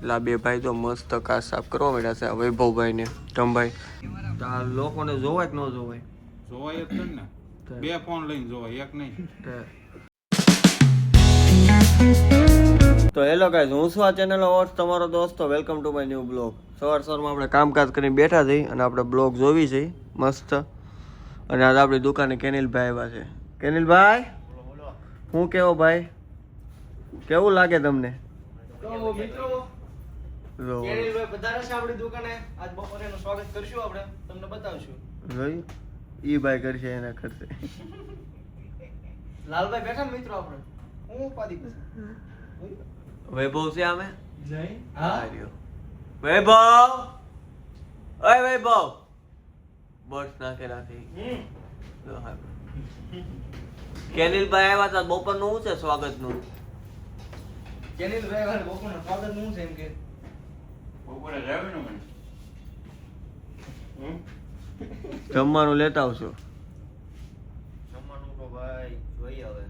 લા બે ભાઈ તો મસ્ત કાચ સાફ કરવા માંડ્યા છે વૈભવભાઈ ને ટમભાઈ. તો આ લોકોને જોવાય કે ન જોવાય? જોવાય જ ને. બે ફોન લઈને જોવાય, એક નહીં. તો હેલો ગાઈઝ, હું છું આ ચેનલ હોસ્ટ તમારો દોસ્તો. Welcome to my new blog. સવારમાં આપણે કામકાજ કરીને બેઠા થઈ અને આપણે બ્લોગ જોવી છે મસ્ત. અને આજે આપણી દુકાને કેનિલભાઈ આવ્યા છે. કેનિલભાઈ, હું કેવો ભાઈ, કેવું લાગે તમને? તો મિત્રો કેનિલભાઈ પધારે છે આપણી દુકાને. આજ બપોરે એનું સ્વાગત કરશું, આપણે તમને બતાવશું. જોયું ઈ ભાઈ કરશે એના કરશે. લાલભાઈ બેઠા ને મિત્રો આપણે. હું ઉપાધિ કરું. વૈભવ છે આમે? જય હા રહ્યો. વૈભવ, ઓય વૈભવ, બસ નાખે નાખી. કેનિલભાઈ આવ્યા હતા બપોરનું શું છે સ્વાગતનું? કેનિલભાઈ વાળા બપોરનું સ્વાગત નું છે એમ કે બપોરે જવાનું મને. જમવાનું લેતા આવશો? જમવાનું તો ભાઈ જોઈએ હવે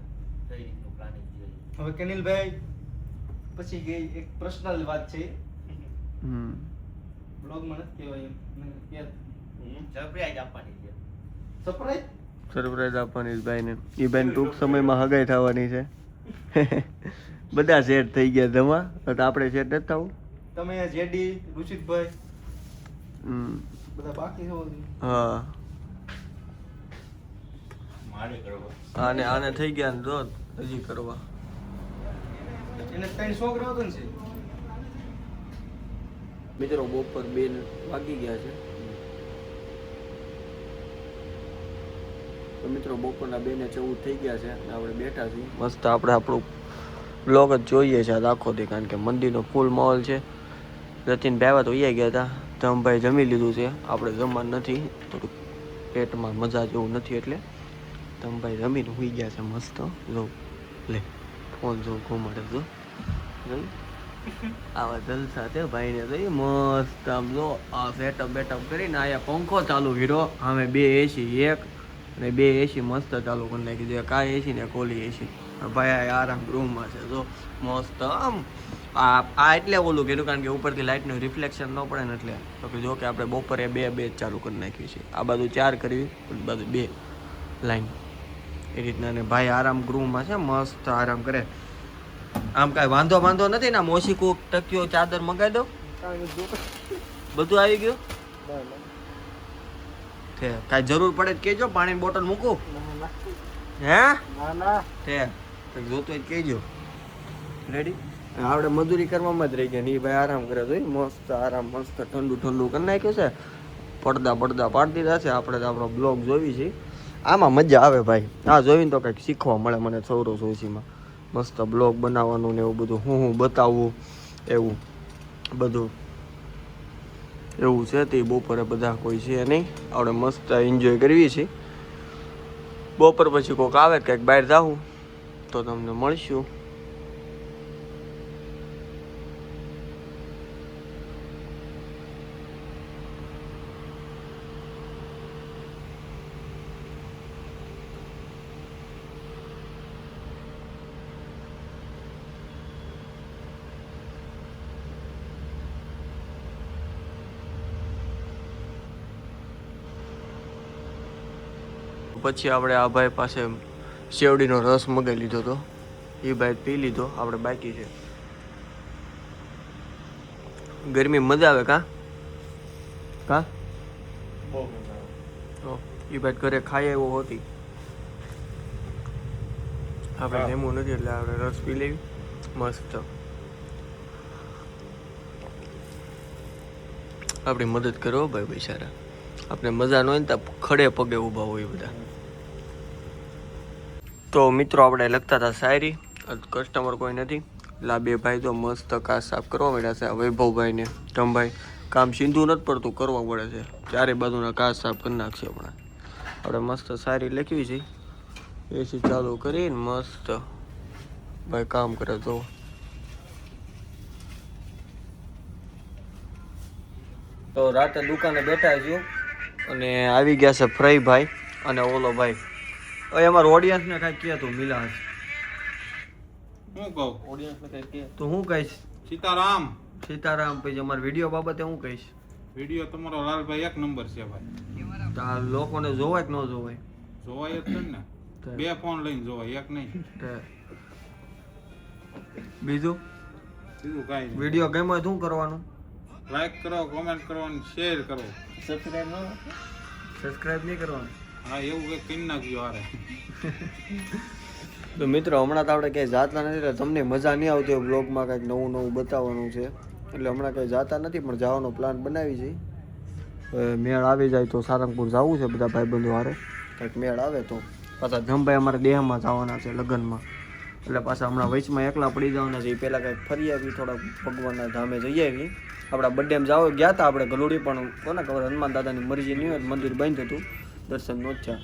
કઈ રીતનું પ્લાનિંગ છે. હવે કેનિલભાઈ પછી ગઈ એક પર્સનલ વાત છે. બ્લોગ માં નથી કહેવાય એમ. સરપ્રાઈઝ આપવાની છે. સરપ્રાઈઝ સરપ્રાઈઝ આપવાની છે ભાઈને. એ ભાઈને ટૂંક સમયમાં હગાઈ થવાની છે. બધા સેટ થઈ ગયા જમા, તો આપણે સેટ નથી થવું. તમે જેડી રુચિતભાઈ હમ. બધા બાકી છો. હા, મારે કરવા. આને આને થઈ ગયા ને જો હજી કરવા. એને 3 છોકરાઓ તો છે. મિત્રો બપોર 2 વાગી ગયા છે. તો મિત્રો બપોરના 2:14 થઈ ગયા છે અને આપણે બેઠા છીએ મસ્ત. આપણે આપણું બ્લોગ જ જોઈએ છે આજ આખો દી, કારણ કે મંદિરનો ફૂલ માહોલ છે. રતિન ભાઈ તો અહીંયા ગયા હતા. ધમભાઈ જમી લીધું છે, આપણે જમવાનું નથી, થોડુંક પેટમાં મજા જેવું નથી એટલે ધમભાઈ જમીને સુઈ ગયા છે મસ્ત. જો લે ફોન જો ઘુમાડે જો આવા જલસા છે ભાઈને. તો મસ્ત આમ જો આ સેટઅપ બેટઅપ કરીને આયા પંખો ચાલુ કર્યો. અમે 2 એસી, એક અને 2 એસી મસ્ત ચાલુ કરી નાખી દે. કા એસી ને કોલી એસી. ભાઈ આ આરામ રૂમમાં છે જો મસ્ત. આમ આ એટલે ઓલું કર્યું કારણ કે ઉપરથી લાઇટનું રિફ્લેક્શન ન પડે ને એટલે. તો કે જો કે આપણે બપોરે 2 ચાલુ કરી નાખ્યું છે. આ બાજુ 4 કરવી, બાજુ 2 લાઈન એ રીતના. ને ભાઈ આરામ ગૃહમાં છે મસ્ત આરામ કરે. આમ કાંઈ વાંધો નથી ને? મોસી કોક ટક્યો ચાદર મંગાવી દઉં, બધું આવી ગયું. કાંઈ જરૂર પડે તો કહેજો, પાણીની બોટલ મૂકું હે? તે જોતો જ કહેજો. રેડી? આપણે મજૂરી કરવામાં જ રહી ગયા ને. એ ભાઈ આરામ કરે તો મસ્ત આરામ, મસ્ત ઠંડુ કરી નાખ્યું છે. પડદા પાડી દીધા છે. આપણે તો આપણો બ્લોગ જોવી છે. આમાં મજા આવે ભાઈ. આ જોઈને તો કંઈક શીખવા મળે મને. સૌરવ સોશીમાં મસ્ત બ્લોગ બનાવવાનું ને એવું બધું, હું બતાવવું એવું બધું એવું છે. તે બપોરે બધા કોઈ છે નહીં, આપણે મસ્ત એન્જોય કરવી છે. બપોર પછી કોઈક આવે કંઈક બહાર જાવું તો તમને મળશું. પછી આપણે આ ભાઈ પાસે શેવડીનો રસ મગાવી લીધો હતો. એ ભાઈ પી લીધો, આપણે બાકી છે. ગરમી મજા આવે કા? એ ભાઈ ઘરે ખાઈ એવો હોતી. આપણે લેવું નથી એટલે આપણે રસ પી લેવી મસ્ત. આપણી મદદ કરો ભાઈ બિચારા. આપણે મજા ન હોય ને તો ખડે પગે ઊભા હોય બધા. તો મિત્રો આપણે લખતા હતા શાયરી. કસ્ટમર કોઈ નથી. લા બે ભાઈ તો મસ્ત કાચ સાફ કરવા માંડ્યા છે. વૈભવભાઈ ને ટમભાઈ કામ સીધું નથી પડતું, કરવા પડે છે. ચારે બાજુના કાચ સાફ કરી નાખશે હમણાં. આપણે મસ્ત શાયરી લખવી છે. એસી ચાલુ કરીને મસ્ત ભાઈ કામ કરે તો. તો રાતે દુકાને બેઠા છું અને આવી ગયા છે ફ્રઈ ભાઈ અને ઓલો ભાઈ. હવે અમારા ઓડિયન્સને કાંઈક કહે તું મિલાસ. હું કહું ઓડિયન્સને કાંઈક કહે તો હું કહીશ? સીતારામ. સીતારામ. પછી અમારા વિડીયો બાબતે હું કહીશ? વિડીયો તમારો લાલભાઈ એક નંબર છે ભાઈ. તો આ લોકોને જોવાય કે ન જોવાય? જોવાય જ છે ને. બે ફોન લઈને જોવાય, એક નહીં. બીજું બીજું કાંઈ નહીં. વિડીયો ગમ્યો હોય શું કરવાનું? લાઈક કરો, કોમેન્ટ કરો અને શેર કરો. સબસ્ક્રાઇબ નહીં કરવાનું? હા, એવું કંઈક કરી નાખજો હારે. તો મિત્રો હમણાં તો આપણે ક્યાંય જાતા નથી એટલે તમને મજા નહીં આવતી હોય બ્લોગમાં કંઈક નવું નવું બતાવવાનું છે એટલે હમણાં કંઈ જાતા નથી પણ જવાનો પ્લાન બનાવી છે. મેળ આવી જાય તો સારંગપુર જવું છે બધા ભાઈબંધો હારે. કંઈક મેળ આવે તો પાછા જમભાઈ અમારે દેહમાં જવાના છે લગ્નમાં એટલે પાછા હમણાં વચમાં એકલા પડી જવાના છે. એ પહેલાં કંઈક ફરી આવી, થોડા ભગવાનના ધામે જઈ આવી. આપણા બર્થડેમાં ગયા હતા આપણે ગલુડી, પણ કોને ખબર હનુમાન દાદાની મરજી નહીં હોય, મંદિર બંધ હતું, દર્શન ન થયા.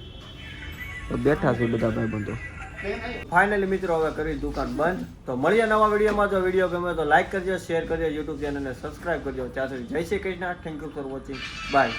તો બેઠા છે બધા ભાઈબંધો. ફાઇનલી મિત્રો હવે કરી દુકાન બંધ. તો મળીએ નવા વિડીયોમાં. જો વિડીયો ગમે તો લાઈક કરજો, શેર કરજો, યુટ્યુબ ચેનલને સબસ્ક્રાઈબ કરજો. ત્યાં સુધી જય Shri Krishna. Thank you for watching. By.